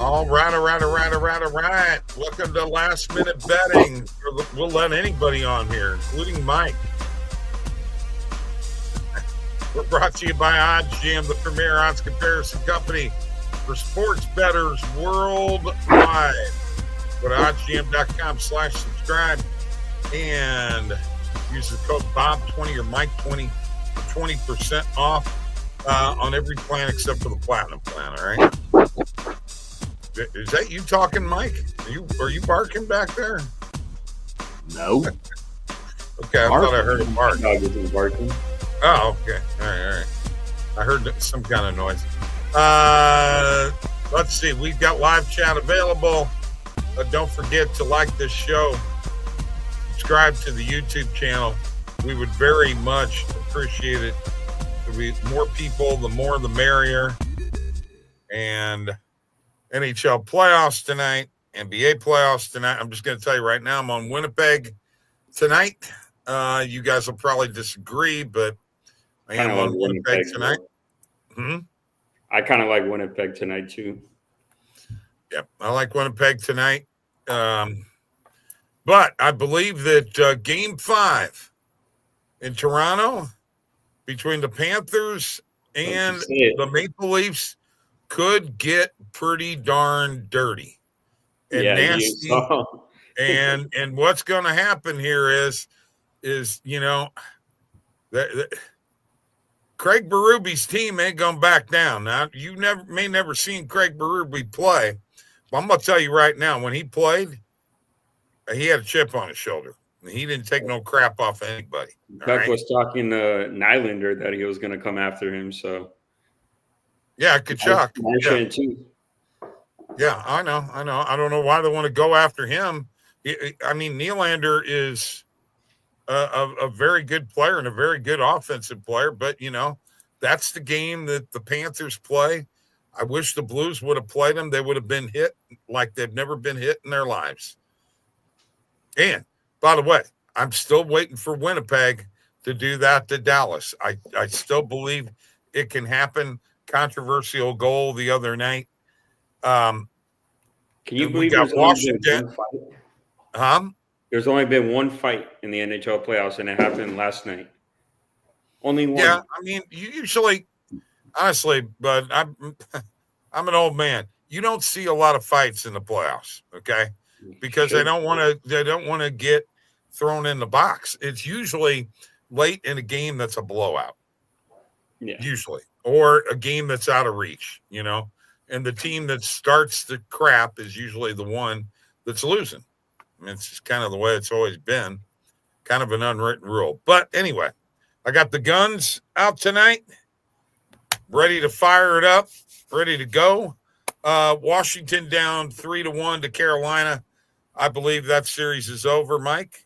All right. Welcome to Last Minute Betting. We'll let anybody on here, including Mike. We're brought to you by OddsJam, the premier odds comparison company for sports bettors worldwide. Go to oddsjam.com/subscribe and use the code BOB20 or Mike20 for 20% off on every plan except for the platinum plan, all right? Is that you talking, Mike? Are you barking back there? No. Okay, I thought I heard a bark. Dog isn't barking. Oh, okay. All right. I heard some kind of noise. Let's see. We've got live chat available. Don't forget to like this show. Subscribe to the YouTube channel. We would very much appreciate it. More people, the more the merrier. And NHL playoffs tonight, NBA playoffs tonight. I'm just going to tell you right now, I'm on Winnipeg tonight. You guys will probably disagree, but I am on Winnipeg tonight. I kind of like Winnipeg tonight, too. Yep, I like Winnipeg tonight. But I believe that Game 5 in Toronto between the Panthers and the Maple Leafs could get pretty darn dirty and nasty. And what's going to happen here is that Craig Berube's team ain't going to back down. Now, you may never seen Craig Berube play, but I'm going to tell you right now, when he played, he had a chip on his shoulder. He didn't take no crap off anybody. Beck was talking to Nylander that he was going to come after him, so. Yeah, Kachuk. Yeah, I know. I don't know why they want to go after him. I mean, Nylander is a very good player and a very good offensive player, but, that's the game that the Panthers play. I wish the Blues would have played them. They would have been hit like they've never been hit in their lives. And, by the way, I'm still waiting for Winnipeg to do that to Dallas. I still believe it can happen. Controversial goal the other night. Can you believe there's Washington? There's only been one fight in the NHL playoffs, and it happened last night. Only one. Yeah, I mean, you usually, honestly, but I'm an old man. You don't see a lot of fights in the playoffs, okay? Because they don't want to get thrown in the box. It's usually late in a game that's a blowout. Yeah. Usually. Or a game that's out of reach, and the team that starts the crap is usually the one that's losing. I mean, it's just kind of the way it's always been, kind of an unwritten rule. But anyway, I got the guns out tonight, ready to fire it up, ready to go. Washington down 3-1 to Carolina. I believe that series is over, Mike.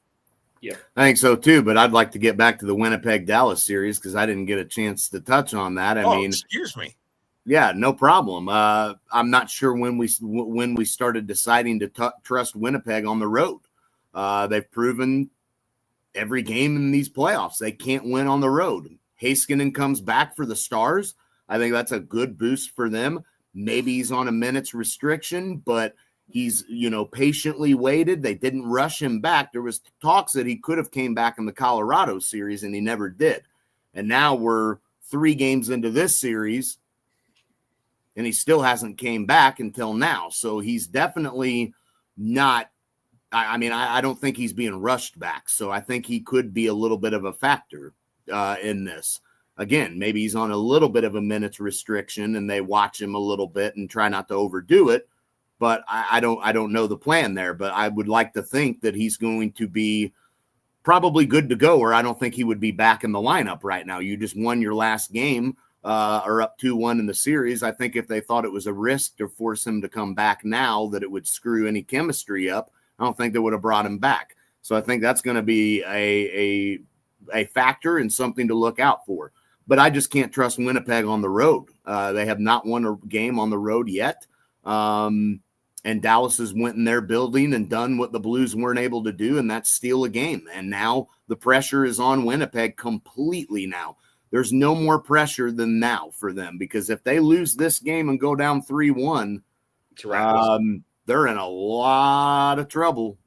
Yeah, I think so too, but I'd like to get back to the Winnipeg-Dallas series because I didn't get a chance to touch on that. I mean, excuse me. Yeah, no problem. I'm not sure when we started deciding to trust Winnipeg on the road. They've proven every game in these playoffs they can't win on the road. Heiskanen comes back for the Stars. I think that's a good boost for them. Maybe he's on a minutes restriction, but he's, patiently waited. They didn't rush him back. There was talks that he could have came back in the Colorado series, and he never did. And now we're 3 games into this series, and he still hasn't came back until now. So he's definitely not – I don't think he's being rushed back. So I think he could be a little bit of a factor in this. Again, maybe he's on a little bit of a minutes restriction, and they watch him a little bit and try not to overdo it. But I don't know the plan there, but I would like to think that he's going to be probably good to go, or I don't think he would be back in the lineup right now. You just won your last game or up 2-1 in the series. I think if they thought it was a risk to force him to come back now, that it would screw any chemistry up, I don't think they would have brought him back. So I think that's going to be a factor and something to look out for. But I just can't trust Winnipeg on the road. They have not won a game on the road yet. And Dallas has went in their building and done what the Blues weren't able to do, and that's steal a game. And now the pressure is on Winnipeg completely now. There's no more pressure than now for them, because if they lose this game and go down 3-1, They're in a lot of trouble.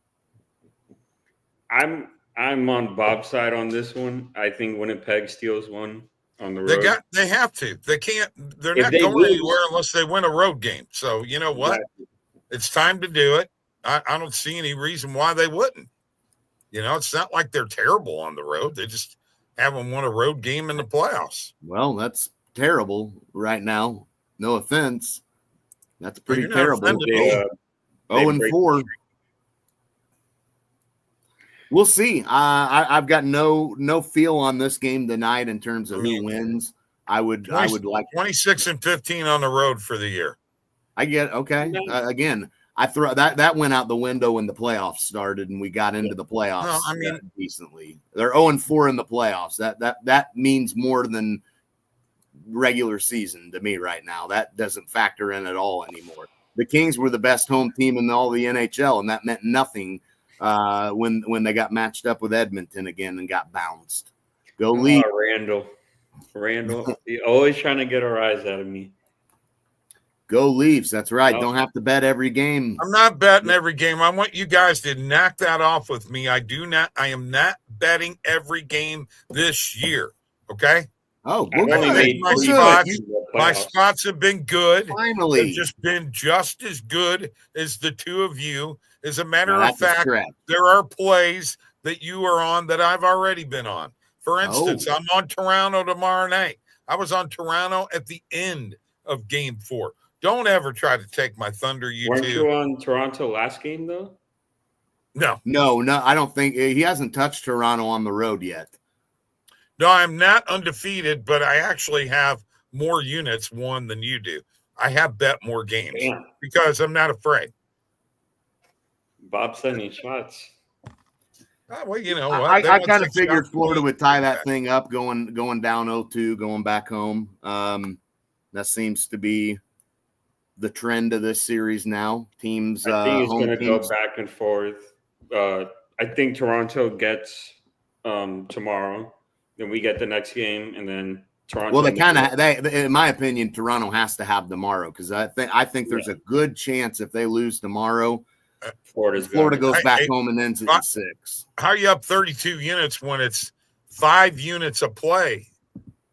I'm on Bob's side on this one. I think Winnipeg steals one on the road. They have to. They can't. They're If not they going lose- anywhere unless they win a road game. So you know what? Exactly. It's time to do it. I don't see any reason why they wouldn't. It's not like they're terrible on the road. They just haven't won a road game in the playoffs. Well, that's terrible right now. No offense. That's pretty You're not terrible. offended. 0-4. We'll see. I've got no feel on this game tonight in terms of who wins. I would like 26-15 on the road for the year. I get okay. Again, I throw that went out the window when the playoffs started and we got into the playoffs. No, I mean, decently. They're 0-4 in the playoffs. That means more than regular season to me right now. That doesn't factor in at all anymore. The Kings were the best home team in all the NHL, and that meant nothing when they got matched up with Edmonton again and got bounced. Go Leafs. Randall, you're always trying to get a rise out of me. Go Leafs. That's right. Don't have to bet every game. I'm not betting every game. I want you guys to knock that off with me. I am not betting every game this year. Okay. Oh, okay. My spots have been good. Finally. They've just been just as good as the two of you. As a matter of fact, there are plays that you are on that I've already been on. For instance, I'm on Toronto tomorrow night. I was on Toronto at the end of Game 4. Don't ever try to take my thunder, Weren't you on Toronto last game, though? No. I don't think he hasn't touched Toronto on the road yet. No, I'm not undefeated, but I actually have more units won than you do. I have bet more games because I'm not afraid. Bob sending shots. Well, you know what? I kind of figured Florida would tie that thing up going down 0-2, going back home. That seems to be the trend of this series now. Teams, I think it's going to go back and forth. I think Toronto gets tomorrow. Then we get the next game, and then Toronto. Well, in my opinion, Toronto has to have tomorrow because I think there's a good chance if they lose tomorrow, Florida goes back home and ends at 6. How are you up 32 units when it's 5 units a play,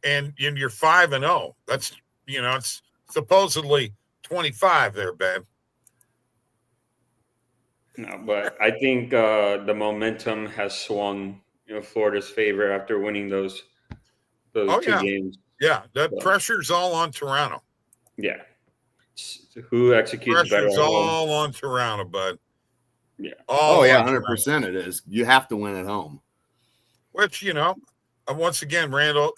and you're 5-0? That's it's supposedly 25 there, babe. No, but I think the momentum has swung Florida's favor after winning those 2 games. Yeah, the pressure's all on Toronto. Yeah. Who executes better? Pressure's all on Toronto, bud. Yeah. 100% it is. You have to win at home. Which, once again, Randall,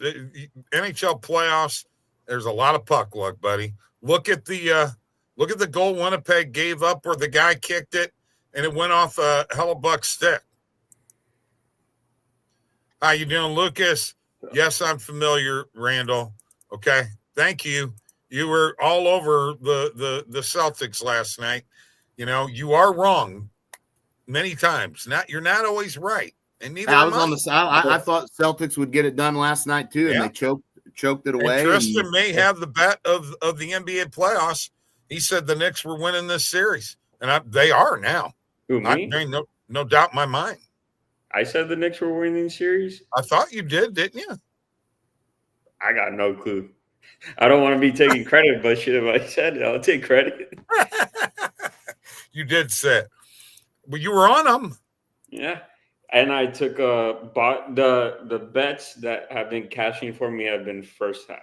NHL playoffs, there's a lot of puck luck, buddy. Look at the goal Winnipeg gave up where the guy kicked it and it went off a Hellebuck stick. How you doing, Lucas? Yes, I'm familiar, Randall. Okay, thank you. You were all over the Celtics last night. You are wrong many times. You're not always right, and neither. I was on the side. I thought Celtics would get it done last night too, and they choked it away. And Tristan may have the bet of the NBA playoffs. He said the Knicks were winning this series, and they are now. Who, me? No doubt in my mind. I said the Knicks were winning the series? I thought you did, didn't you? I got no clue. I don't want to be taking credit, but shit, if I said it, I'll take credit. You did say it. But you were on them. Yeah. And I took the bets that have been cashing for me have been first half.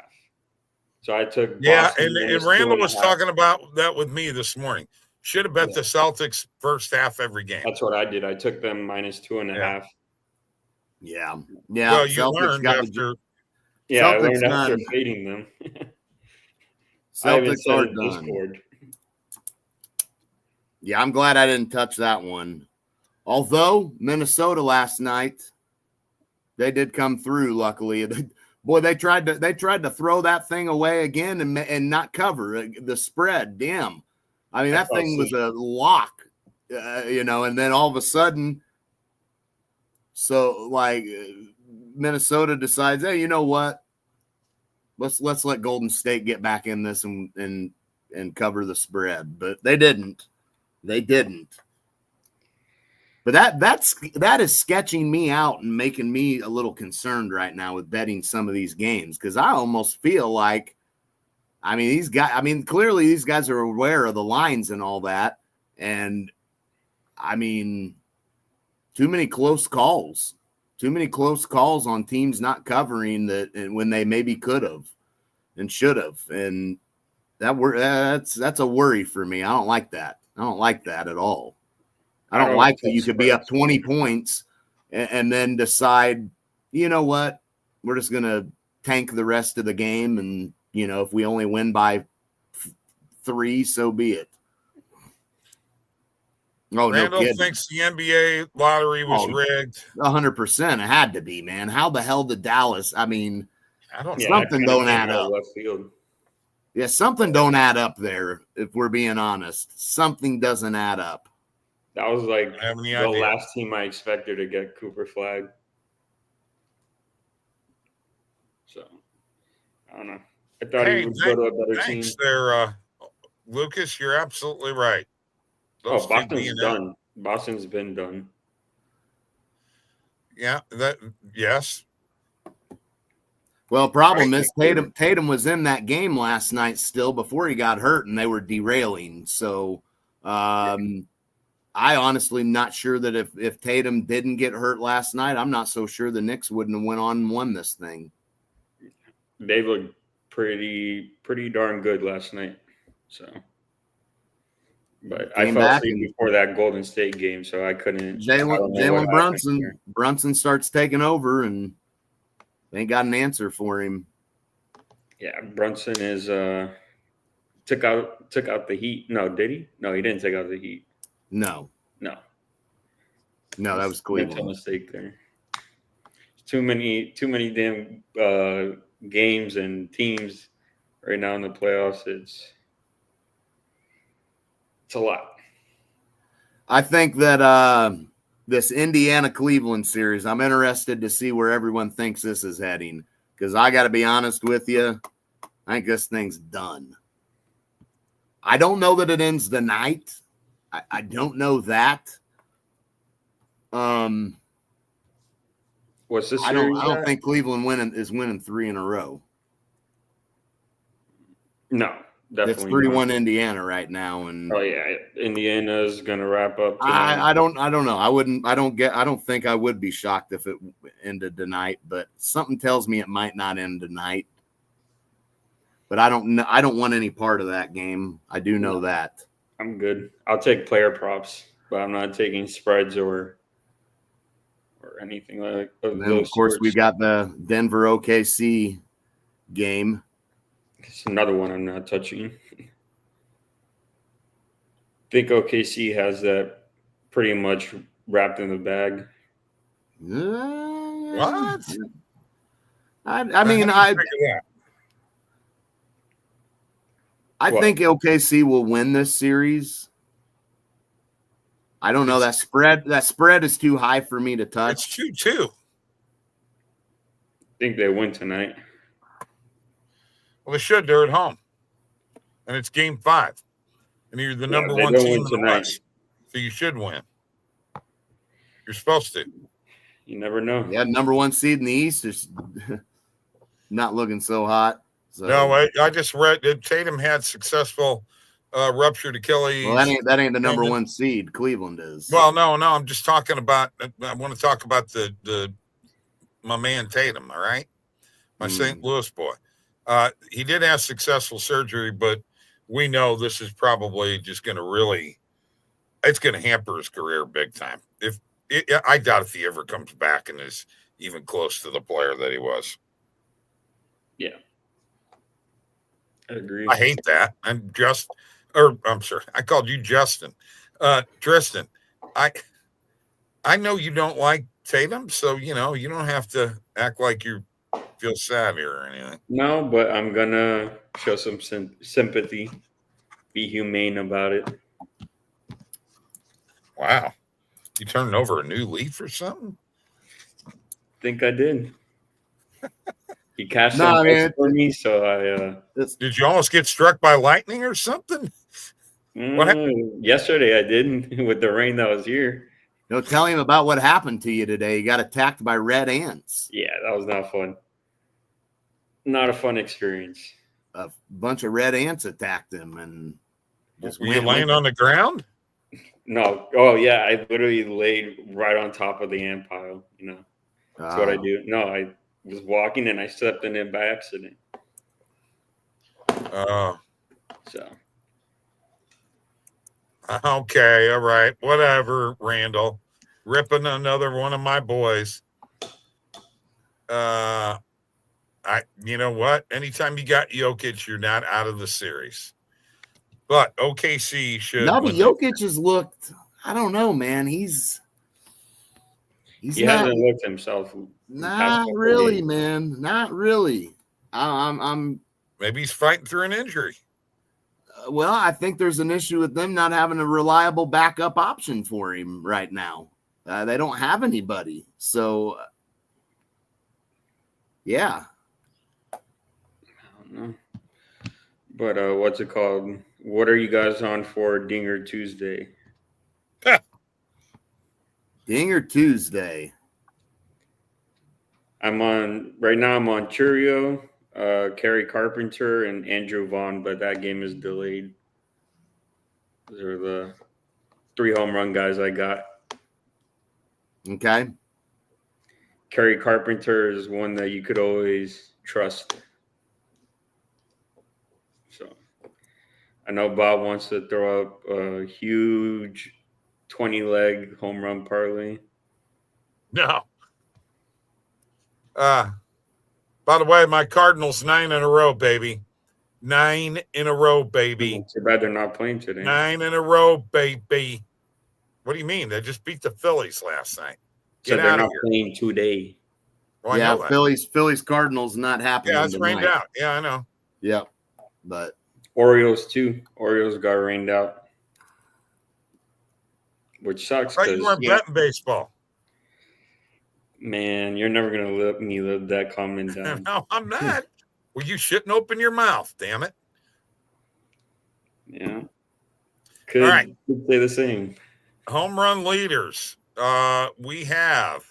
So I took Boston and Randall was talking about that with me this morning. Should have bet the Celtics first half every game. That's what I did. I took them -2.5. Yeah. Well, you learned after. I learned after fading them. Celtics are done. Yeah, I'm glad I didn't touch that one. Although Minnesota last night, they did come through. Luckily, boy, they tried to throw that thing away again and not cover the spread. Damn. I mean, that thing was a lock, and then all of a sudden, Minnesota decides, hey, you know what? Let's let Golden State get back in this and and cover the spread, but they didn't. They didn't. But that is sketching me out and making me a little concerned right now with betting some of these games, because I almost feel like, clearly these guys are aware of the lines and all that, and too many close calls on teams not covering that, and when they maybe could have and should have, and that's a worry for me. I don't like that. I don't like that at all. I don't like that you could be up 20 points and then decide, you know what, we're just going to tank the rest of the game. And, if we only win by 3, so be it. Oh, Randall no thinks the NBA lottery was rigged. 100%. It had to be, man. How the hell did Dallas? I don't know. Something don't add up. Left field. Yeah, something don't add up there, if we're being honest. Something doesn't add up. That was like the last team I expected to get Cooper Flag. So, I don't know. I thought he would go to a better team. There, Lucas, you're absolutely right. Boston's done. Boston's been done. Yeah, yes. Well, problem is Tatum was in that game last night still before he got hurt, and they were derailing. So, I honestly am not sure that if Tatum didn't get hurt last night, I'm not so sure the Knicks wouldn't have went on and won this thing. They looked pretty darn good last night. So, but I fell asleep before that Golden State game, so I couldn't. Jalen Brunson starts taking over, and they ain't got an answer for him. Yeah, Brunson is took out the Heat. No, did he? No, he didn't take out the Heat. No, that was Cleveland. Mental mistake there. Too many damn games and teams right now in the playoffs. It's a lot. I think that this Indiana-Cleveland series, I'm interested to see where everyone thinks this is heading, because I got to be honest with you, I think this thing's done. I don't know that it ends the night. I don't know that. What's this? I don't think Cleveland is winning 3 in a row. No, definitely. It's 3-1 Indiana right now, and Indiana's gonna wrap up. I don't know. I don't think I would be shocked if it ended tonight, but something tells me it might not end tonight. But I don't know. I don't want any part of that game. I do know that. I'm good. I'll take player props, but I'm not taking spreads or anything like that. And then, of course, we got the Denver OKC game. It's another one I'm not touching. I think OKC has that pretty much wrapped in the bag. What? I think OKC will win this series. I don't know. That spread is too high for me to touch. It's 2-2. I think they win tonight. Well, they should. They're at home. And it's game 5. And you're the number 1 team in the West. So you should win. You're supposed to. You never know. Yeah, number 1 seed in the East is not looking so hot. So. No, I just read that Tatum had successful ruptured Achilles. Well, that ain't the number 1 seed. Cleveland is. Well, no, I'm just talking about. I want to talk about my man Tatum. All right, my St. Louis boy. He did have successful surgery, but we know this is probably just going to it's going to hamper his career big time. I doubt if he ever comes back and is even close to the player that he was. Yeah. I agree. I hate that. I'm sorry. I called you Justin. Tristan, I know you don't like Tatum, so you don't have to act like you feel sad here or anything. No, but I'm gonna show some sympathy. Be humane about it. Wow. You turning over a new leaf or something? Think I did. He cashed some bets for me, so Did you almost get struck by lightning or something? What happened? Yesterday I did with the rain that was here. No, tell him about what happened to you today. You got attacked by red ants. Yeah, that was not fun. Not a fun experience. A bunch of red ants attacked him, and were you laying on the ground? No. Oh yeah, I literally laid right on top of the ant pile. That's what I do. No, I was walking and I stepped in it by accident. Oh. So. Okay, all right, whatever, Randall. Ripping another one of my boys. You know what? Anytime you got Jokic, you're not out of the series. But OKC should. No, but Jokic has looked. I don't know, man. He hasn't looked himself. Not really, man. Not really. I'm. Maybe he's fighting through an injury. Well, I think there's an issue with them not having a reliable backup option for him right now. They don't have anybody. So, yeah. I don't know. But what's it called? What are you guys on for Dinger Tuesday? Dinger Tuesday. I'm on Churio, Kerry Carpenter, and Andrew Vaughn, but that game is delayed. Those are the 3 home run guys I got. Okay. Kerry Carpenter is one that you could always trust. So I know Bob wants to throw up a huge 20-leg home run parlay. No. By the way, my Cardinals 9 in a row, baby. 9 in a row, baby. Too bad they're not playing today. 9 in a row, baby. What do you mean? They just beat the Phillies last night. So they're not playing today. Well, yeah, Phillies Cardinals not happening. Yeah, it's rained out. Yeah, I know. Yep. But Orioles too. Orioles got rained out. Which sucks. Right, you weren't betting baseball. Man, you're never going to let me live that comment down. No, I'm not. Well, you shouldn't open your mouth, damn it. Yeah. Could say the same. Home run leaders. We have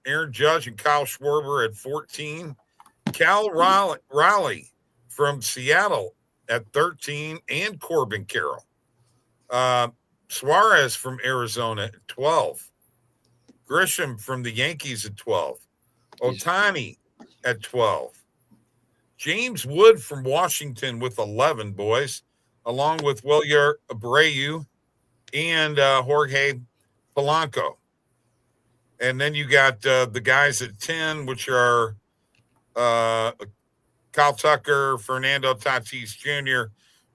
Aaron Judge and Kyle Schwarber at 14. Cal Raleigh from Seattle at 13, and Corbin Carroll. Suarez from Arizona at 12. Grisham from the Yankees at 12. Ohtani at 12. James Wood from Washington with 11, boys, along with Wilyer Abreu and Jorge Polanco. And then you got the guys at 10, which are Kyle Tucker, Fernando Tatis Jr.,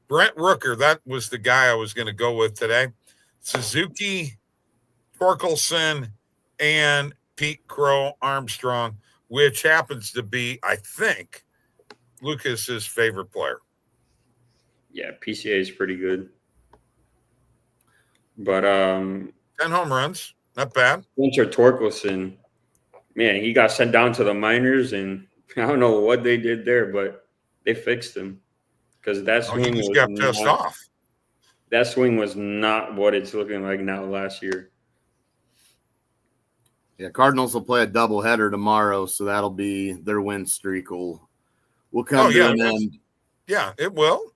Brent Rooker. That was the guy I was going to go with today. Suzuki, Torkelson, and Pete Crow Armstrong, which happens to be, I think, Lucas's favorite player. Yeah, PCA is pretty good. But 10 home runs, not bad. Spencer Torkelson, man, he got sent down to the minors, and I don't know what they did there, but they fixed him because that swing he just got pissed off. That swing was not what it's looking like now last year. Yeah, Cardinals will play a doubleheader tomorrow, so that'll be their win streak will come to an end. Yeah, it will.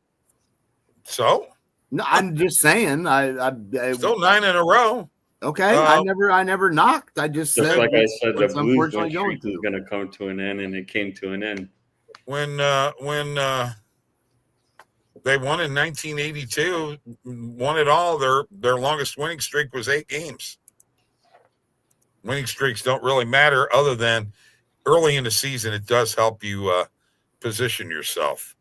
So? No, I'm just saying. I still 9 in a row. Okay, I never knocked. I just said, like I said, the Blues win streak was going to come to an end, and it came to an end. When they won in 1982, won it all. Their longest winning streak was 8 games. Winning streaks don't really matter other than early in the season. It does help you position yourself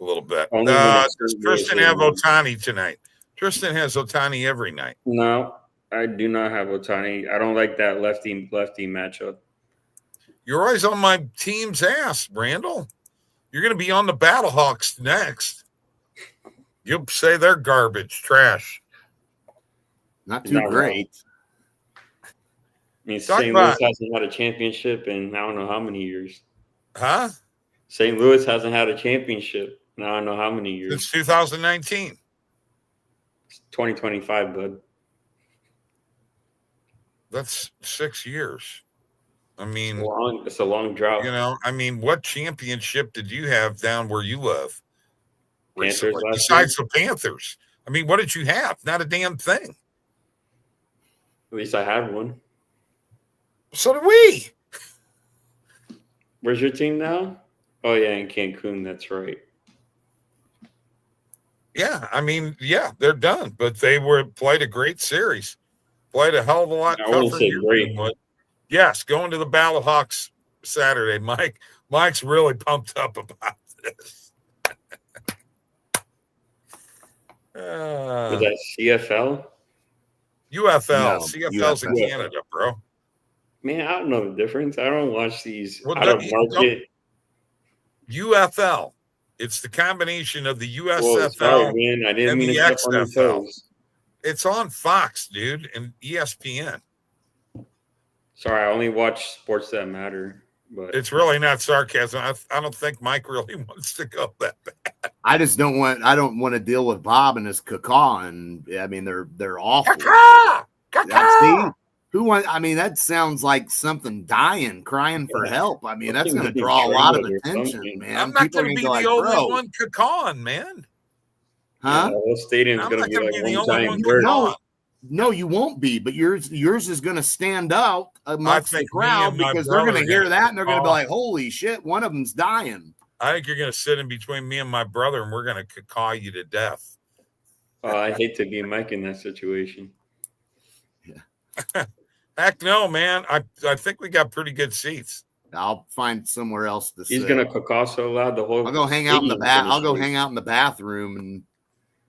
a little bit. Does Tristan have Ohtani tonight? Tristan has Ohtani every night. No, I do not have Ohtani. I don't like that lefty matchup. You're always on my team's ass, Randall. You're going to be on the Battlehawks next. You'll say they're garbage, trash. Not too great. I mean, St. Louis hasn't had a championship in I don't know how many years. Huh? St. Louis hasn't had a championship in I don't know how many years. Since 2019. It's 2025, bud. That's 6 years. I mean, It's a long drought. What championship did you have down where you live? Panthers besides the Panthers. I mean, what did you have? Not a damn thing. At least I had one. So did we. Where's your team now? Oh, yeah, in Cancun. That's right. Yeah, they're done. But they played a great series. Played a hell of a lot I wouldn't say great. Yes, going to the Battlehawks Saturday. Mike's really pumped up about this. Was that CFL? UFL. No, CFL's in Canada, bro. Man, I don't know the difference. I don't watch these Well, out of market. UFL. It's the combination of the USFL Whoa, sorry, man. I didn't and mean the to step on your XFL. toes. It's on Fox, dude, and ESPN. Sorry, I only watch sports that matter. But it's really not sarcasm. I don't think Mike really wants to go that bad. I don't want to deal with Bob and his caca, and I mean they're awful. Caca! See, that sounds like something crying for help. I mean, that's going to draw a lot of attention, man. I'm not going to be the only one cacawing, man. Huh? The whole stadium's going to be like one giant bird. No, you won't be, but yours is going to stand out amongst the crowd because they're going to hear that and they're going to be like, holy shit, one of them's dying. I think you're going to sit in between me and my brother and we're going to cacaw you to death. I hate to be Mike in that situation. Yeah. Heck no, man. I think we got pretty good seats. I'll find somewhere else to sit. He's going to cacaw so loud the whole I'll go hang out in the I'll go hang out in the bathroom and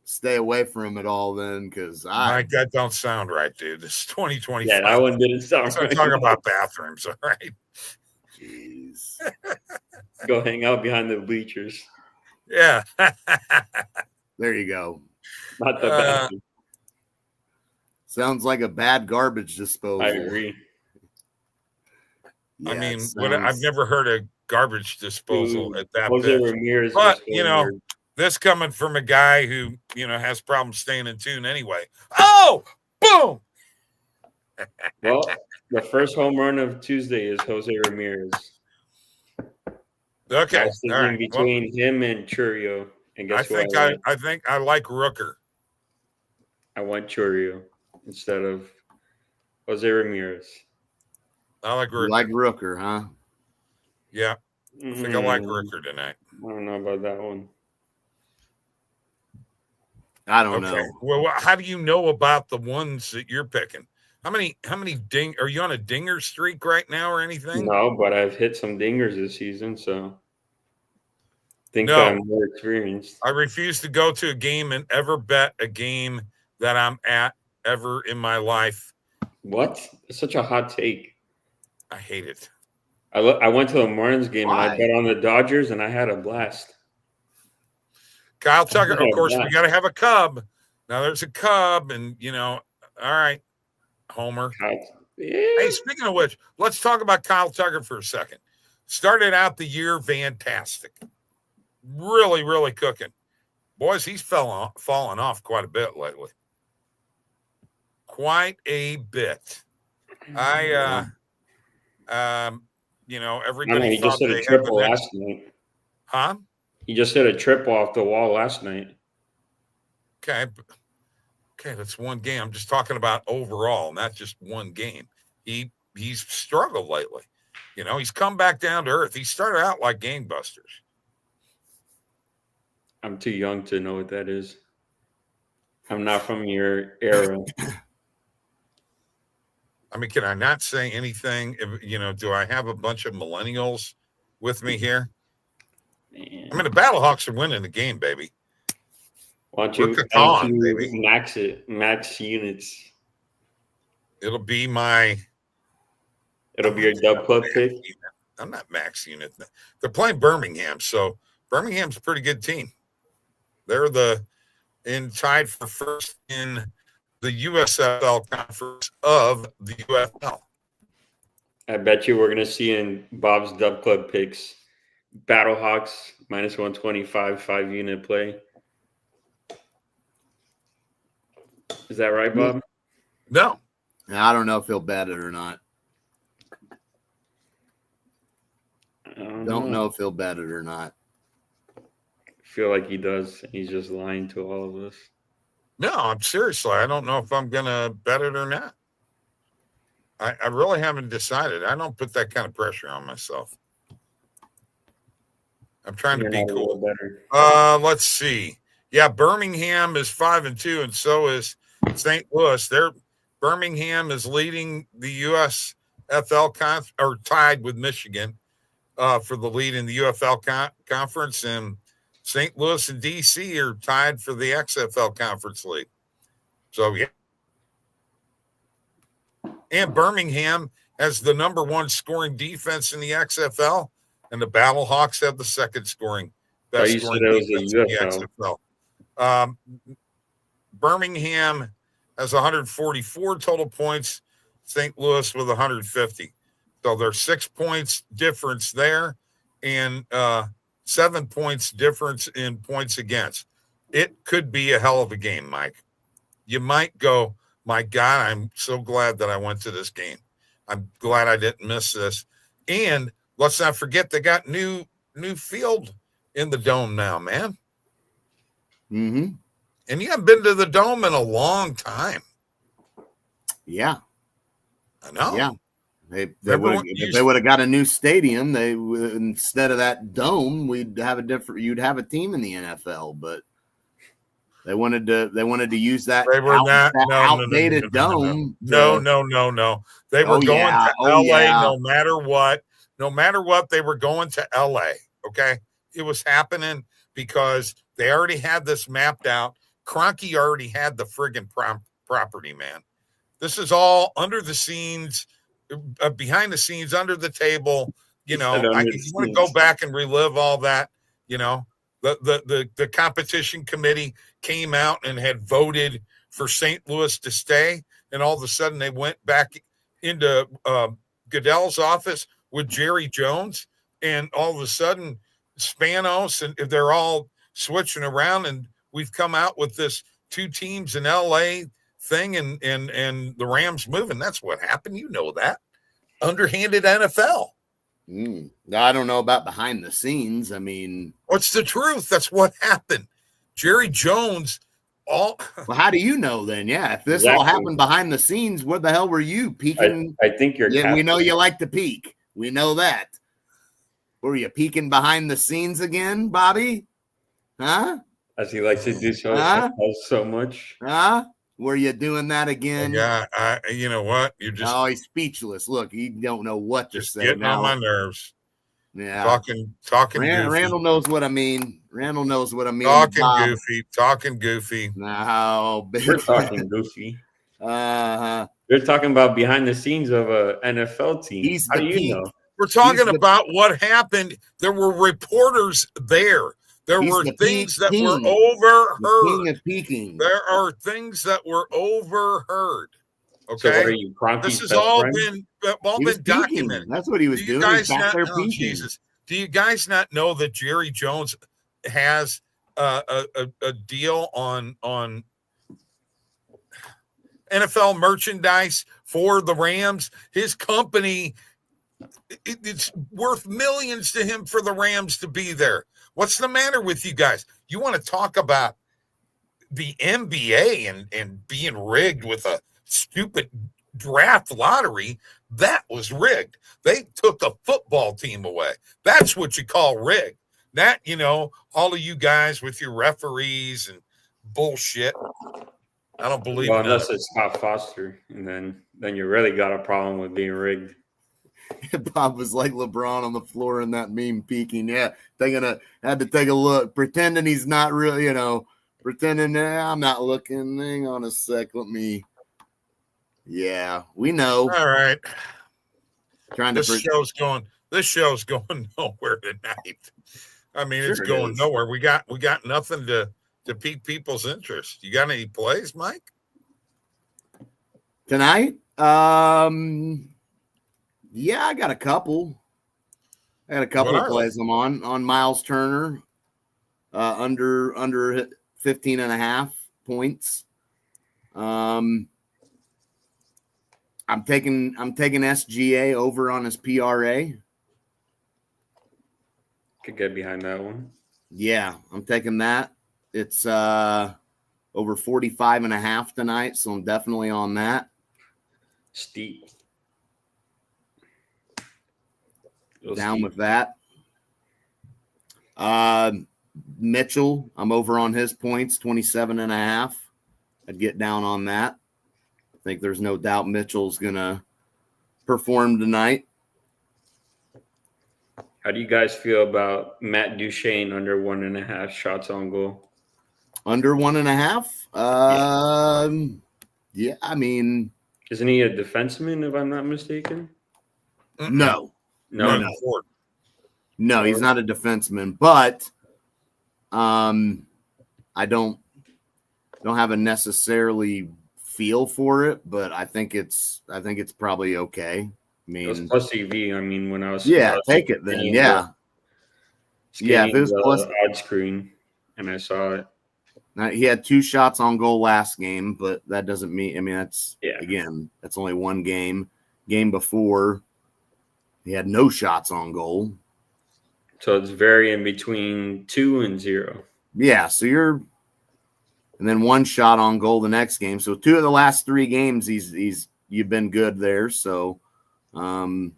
stay away from it all then, because Mike, that don't sound right, dude. This is 2025. Yeah, that one didn't sound right. Talking about bathrooms, all right? Jeez. Go hang out behind the bleachers. Yeah. There you go. Not the bathroom. Sounds like a bad garbage disposal. I agree. Yeah, I mean, I've never heard a garbage disposal at that Jose bit. Ramirez, but this coming from a guy who has problems staying in tune anyway. Oh, boom! Well, the first home run of Tuesday is Jose Ramirez. Okay, all right. Between him and Churio, and guess what? I think I like Rooker. I want Churio instead of Jose Ramirez. I like Rooker. You like Rooker, huh? Yeah, I think I like Rooker tonight. I don't know about that one. I don't know. Well, how do you know about the ones that you're picking? How many are you on a dinger streak right now or anything? No, but I've hit some dingers this season, so I think I'm more experienced. I refuse to go to a game and ever bet a game that I'm at ever in my life. What? It's such a hot take. I hate it. I went to the Marlins game Why? and I bet on the Dodgers and I had a blast. Kyle Tucker, of course, we got to have a Cub. Now there's a Cub, and all right, Homer. Yeah. Hey, speaking of which, let's talk about Kyle Tucker for a second. Started out the year fantastic. Really, really cooking. Boys, he's fallen off quite a bit lately. Quite a bit. Everybody he just hit a triple last night. Huh? He just hit a triple off the wall last night. Okay, that's one game. I'm just talking about overall, not just one game. He's struggled lately. He's come back down to earth. He started out like gangbusters. I'm too young to know what that is. I'm not from your era. I mean, can I not say anything? Do I have a bunch of millennials with me here? Man. I mean, the Battlehawks are winning the game, baby. Why don't you max it? Max units. It'll be your dub club pick. I'm not max unit. They're playing Birmingham, so Birmingham's a pretty good team. They're tied for first in the USFL conference of the UFL. I bet you we're going to see in Bob's dub club picks Battlehawks -125 5-unit play. Is that right, Bob? No. I don't know if he'll bet it or not. Don't know if he'll bet it or not. I feel like he does. He's just lying to all of us. No, I'm seriously. I don't know if I'm going to bet it or not. I really haven't decided. I don't put that kind of pressure on myself. I'm trying to be cool. Let's see. Yeah, Birmingham is 5-2, and so is St. Louis. Birmingham is leading the USFL or tied with Michigan for the lead in the UFL conference, and St. Louis and DC are tied for the XFL conference league. So yeah. And Birmingham has the number 1 scoring defense in the XFL, and the Battlehawks have the second best scoring defense in the XFL. Birmingham has 144 total points, St. Louis with 150. So there's 6 points difference there, and 7 points difference in points against. It could be a hell of a game, Mike. You might go, my God, I'm so glad that I went to this game. I'm glad I didn't miss this. And let's not forget they got new field in the Dome now, man. Mm-hmm. And you haven't been to the Dome in a long time. Yeah. I know. Yeah. If they would have got a new stadium, instead of that dome, you'd have a team in the NFL, but they wanted to use that outdated dome. No. They were going to LA no matter what. No matter what, they were going to LA. Okay. It was happening because they already had this mapped out. Kroenke already had the friggin' property, man. This is all under the scenes, behind the scenes, under the table. You know, you want to go back and relive all that. You know, the competition committee came out and had voted for St. Louis to stay, and all of a sudden they went back into Goodell's office with Jerry Jones, and all of a sudden Spanos and they're all switching around, and we've come out with this 2 teams in LA thing, and the Rams moving. That's what happened. You know that. Underhanded NFL. I don't know about behind the scenes. I mean, what's the truth? That's what happened. Jerry Jones. Well, how do you know then? Yeah, if this all happened behind the scenes, what the hell were you peeking? I think you're. Yeah, we know you like to peek. We know that. Were you peeking behind the scenes again, Bobby? Huh? As he likes to do so much. Huh? Were you doing that again? Yeah, you know what? You just he's speechless. Look, he don't know what to say. Getting on my nerves. Yeah, talking. Randall knows what I mean. Talking goofy. No, we're talking goofy. Uh-huh. They're talking about behind the scenes of a NFL team. How do you know? We're talking about what happened. There were reporters there. There were things that were overheard. There are things that were overheard. Okay. So what are you, this has all been documented. That's what he was doing. Jesus. Do you guys not know that Jerry Jones has a deal on NFL merchandise for the Rams? His company, it's worth millions to him for the Rams to be there. What's the matter with you guys? You want to talk about the NBA and being rigged with a stupid draft lottery? That was rigged. They took a football team away. That's what you call rigged. That, all of you guys with your referees and bullshit. I don't believe it. Unless it's Scott Foster, and then you really got a problem with being rigged. Bob was like LeBron on the floor in that meme peeking. Yeah, had to take a look, pretending he's not really, pretending I'm not looking. Hang on a sec, let me. Yeah, we know. All right. This show's going nowhere tonight. I mean, it's going nowhere. We got nothing to pique people's interest. You got any plays, Mike? Tonight? Yeah, I got a couple. I got a couple of plays I'm on Miles Turner, under 15.5 points. I'm taking SGA over on his PRA. Could get behind that one. Yeah, I'm taking that. It's over 45.5 tonight, so I'm definitely on that. Steep. Down with that. Mitchell, I'm over on his points, 27.5. I'd get down on that. I think there's no doubt Mitchell's gonna perform tonight. How do you guys feel about Matt Duchene under 1.5 shots on goal? Under 1.5? Yeah, I mean, isn't he a defenseman, if I'm not mistaken? No, No, he's not a defenseman, but I don't have a necessarily feel for it, but I think it's probably okay. I mean, it was plus EV. I mean, when I was take it then. Yeah, if it was plus odd screen, and I saw it. Now, he had 2 shots on goal last game, but that doesn't mean. I mean, again, that's only one game. Game before, he had no shots on goal. So it's varying between 2 and 0. Yeah, so and then 1 shot on goal the next game. So 2 of the last 3 games, you've been good there. So, yeah,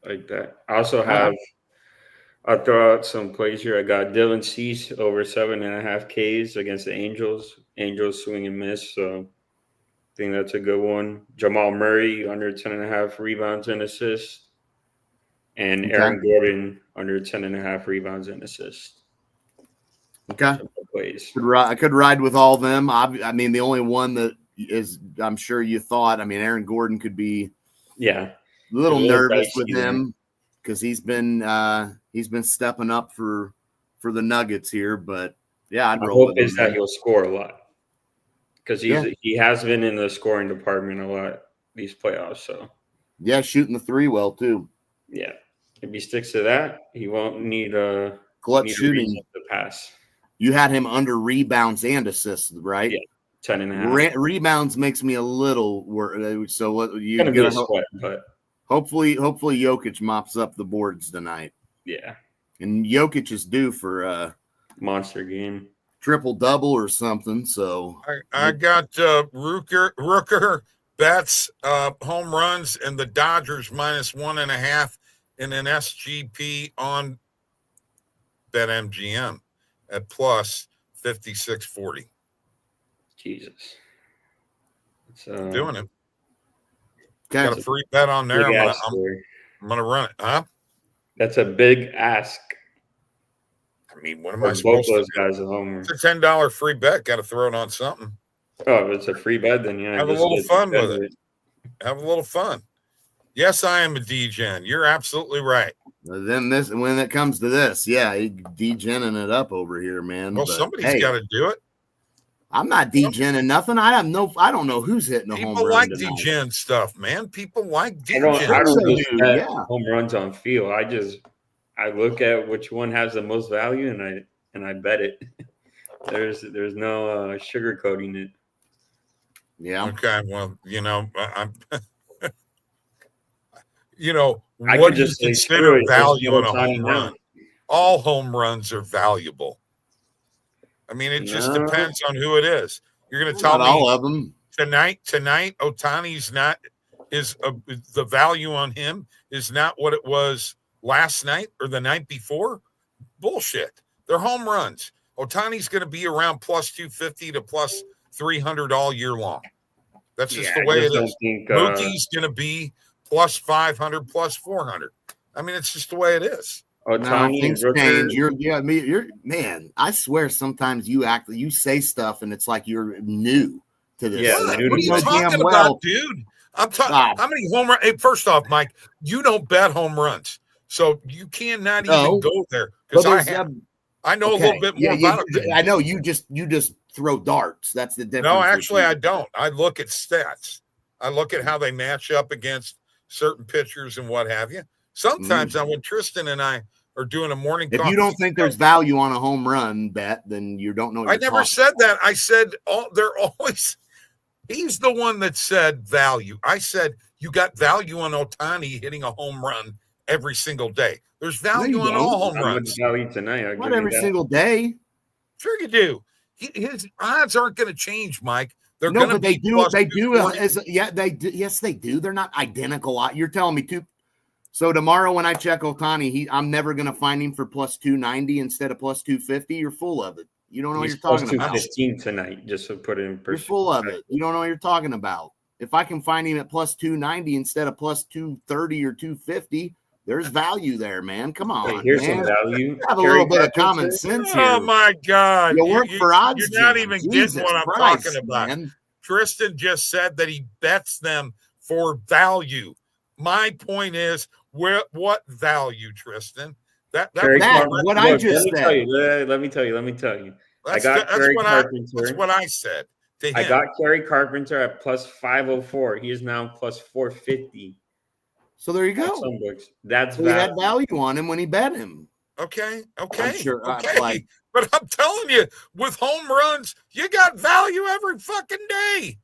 like that. I also have. I'll throw out some plays here. I got Dylan Cease over 7.5 Ks against the Angels. Angels swing and miss, so I think that's a good one. Jamal Murray under 10.5 rebounds and assists. And Aaron Gordon under 10.5 rebounds and assists. Okay. Plays. I could ride with all of them. I mean, the only one that is, I'm sure you thought, I mean, Aaron Gordon could be a little nervous with him because he's been stepping up for the Nuggets here. But yeah, I'd roll with him. Hope is that he'll score a lot because he has been in the scoring department a lot these playoffs. So yeah, shooting the 3 well too. Yeah. If he sticks to that, he won't need a clutch shooting to pass. You had him under rebounds and assists, right? Yeah, 10.5. Rebounds makes me a little worried. So what you gonna be a sweat, but hopefully Jokic mops up the boards tonight. Yeah, and Jokic is due for a monster game, triple-double or something. So I got Rooker Betts home runs and the Dodgers -1.5 in an SGP on BetMGM at plus 56.40. Jesus, I'm doing it. Okay. Got a free bet on there. I'm gonna run it. Huh? That's a big ask. I mean, what am I supposed to do? Guys at home. It's a $10 free bet. Got to throw it on something. Oh, if it's a free bet, then yeah. Have a little fun with it. Have a little fun. Yes, I am a DGen. You're absolutely right. Then when it comes to this, yeah, DGenning it up over here, man. Well, somebody's got to do it. I'm not DGenning nothing. I don't know who's hitting a home run. People like DGen stuff, man. People like DGen. I don't just bet home runs on field. I look at which one has the most value and I bet it. There's no sugarcoating it. Yeah. Okay. Well, I'm I what do you just consider value in a home run? All home runs are valuable. I mean, it just depends on who it is. You're going to tell me all of them tonight. Ohtani's the value on him is not what it was last night or the night before. Bullshit. They're home runs. Ohtani's going to be around plus 250 to plus 300 all year long. That's just the way it is. Mookie's going to be plus 500, plus 400. I mean, it's just the way it is. Things change. You're man. I swear, sometimes you say stuff and it's like you're new to this. Yeah, what are you talking about, dude? I'm talking. How many home runs? Hey, first off, Mike, you don't bet home runs, so you cannot even go there because I know a little bit more about it. I know you just throw darts. That's the difference. No, actually, I don't. I look at stats. I look at how they match up against certain pitchers and what have you. Sometimes now when Tristan and I are doing a morning If coffee you don't think there's value on a home run bet, then you don't know what I you're never talking said that. I said they're always – he's the one that said value. I said you got value on Ohtani hitting a home run every single day. There's value on all home runs. Value tonight. Not every single day. Sure you do. His odds aren't going to change, Mike. They're No, going to but they be do. plus They do. 240. Yeah, they do. Yes, they do. They're not identical. You're telling me two. So tomorrow when I check Ohtani, I'm never going to find him for plus 290 instead of plus 250. You're full of it. You don't know what you're talking about. 215 tonight, just to put it in perspective. You're full of it. You don't know what you're talking about. If I can find him at plus 290 instead of plus 230 or 250, there's value there, man. Come on. Hey, here's man. some value. Have a little bit of common sense here. Oh, my God. You work for OddsJam. You're not even getting what I'm talking about. Man. Tristan just said that he bets them for value. My point is, what value, Tristan? That's what I just said. Let me tell you. I got Kerry Carpenter. That's what I said to him. I got Kerry Carpenter at plus 504. He is now plus 450. So there you go. Some books. That's we had value on him when he bet him. Okay. I'm sure. Okay. But I'm telling you, with home runs, you got value every fucking day.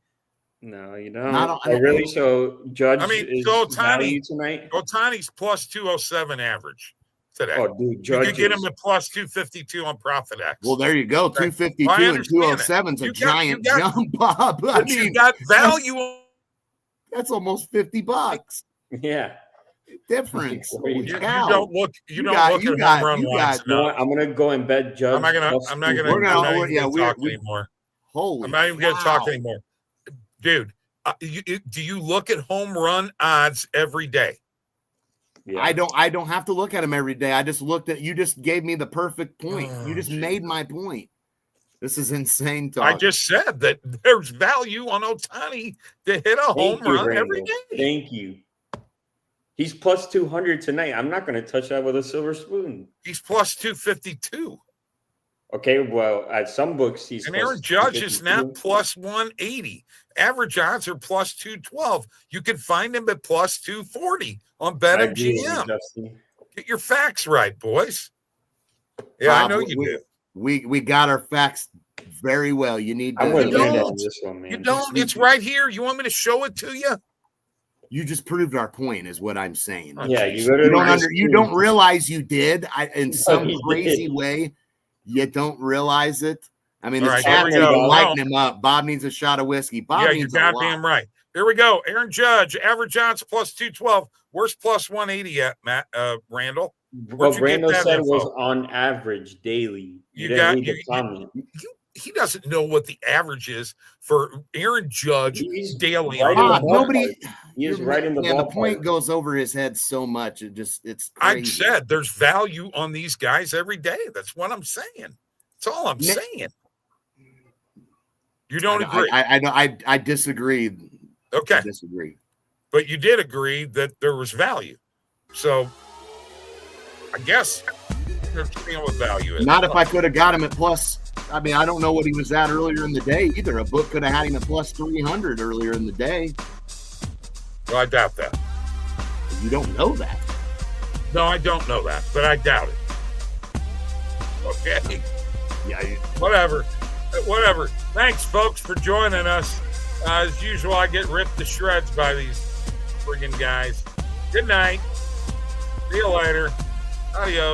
No, you don't. Really? So Judge is value tonight? Ohtani's plus 207 average today. Oh, dude, Judge. You could get him at plus 252 on Profit X. Well, there you go. 252 and 207 is a giant jump, Bob. But you got value. That's almost $50. Yeah. Difference. You don't look at home run lines. No, I'm gonna go and bet Judge. I'm not gonna talk anymore. Holy, I'm not even gonna talk anymore, dude. Do you look at home run odds every day? Yeah. I don't have to look at them every day. I just looked at. You just gave me the perfect point. You just made my point. This is insane talk. I just said that there's value on Ohtani to hit a home run every day. Thank you. He's plus 200 tonight. I'm not going to touch that with a silver spoon. He's plus 252. Okay, well, at some books, he's and Aaron Judge is now plus 180. Average odds are plus 212. You can find him at plus 240 on BetMGM. Get your facts right, boys. Yeah, I know you do. We got our facts very well. You need to. You don't. You don't. It's right here. You want me to show it to you? You just proved our point, is what I'm saying. Yeah, you don't realize you did. In some crazy way, you don't realize it. I mean, the chat's lighting him up. Bob needs a shot of whiskey. Bob needs you're goddamn right. Here we go. Aaron Judge, average odds plus 212. Where's plus 180 at, Matt Randall? What Randall said was on average daily. He doesn't know what the average is for Aaron Judge daily. He is right in the ballpark. The point goes over his head so much. It's crazy. I said there's value on these guys every day. That's what I'm saying. That's all I'm saying. You don't agree? I disagree. Okay. I disagree. But you did agree that there was value. So I guess you're dealing with value. Not if I could have got him at plus. I mean, I don't know what he was at earlier in the day either. A book could have had him at plus 300 earlier in the day. Well, I doubt that. You don't know that. No, I don't know that, but I doubt it. Okay. Yeah. Whatever. Thanks, folks, for joining us. As usual, I get ripped to shreds by these friggin' guys. Good night. See you later. Adios.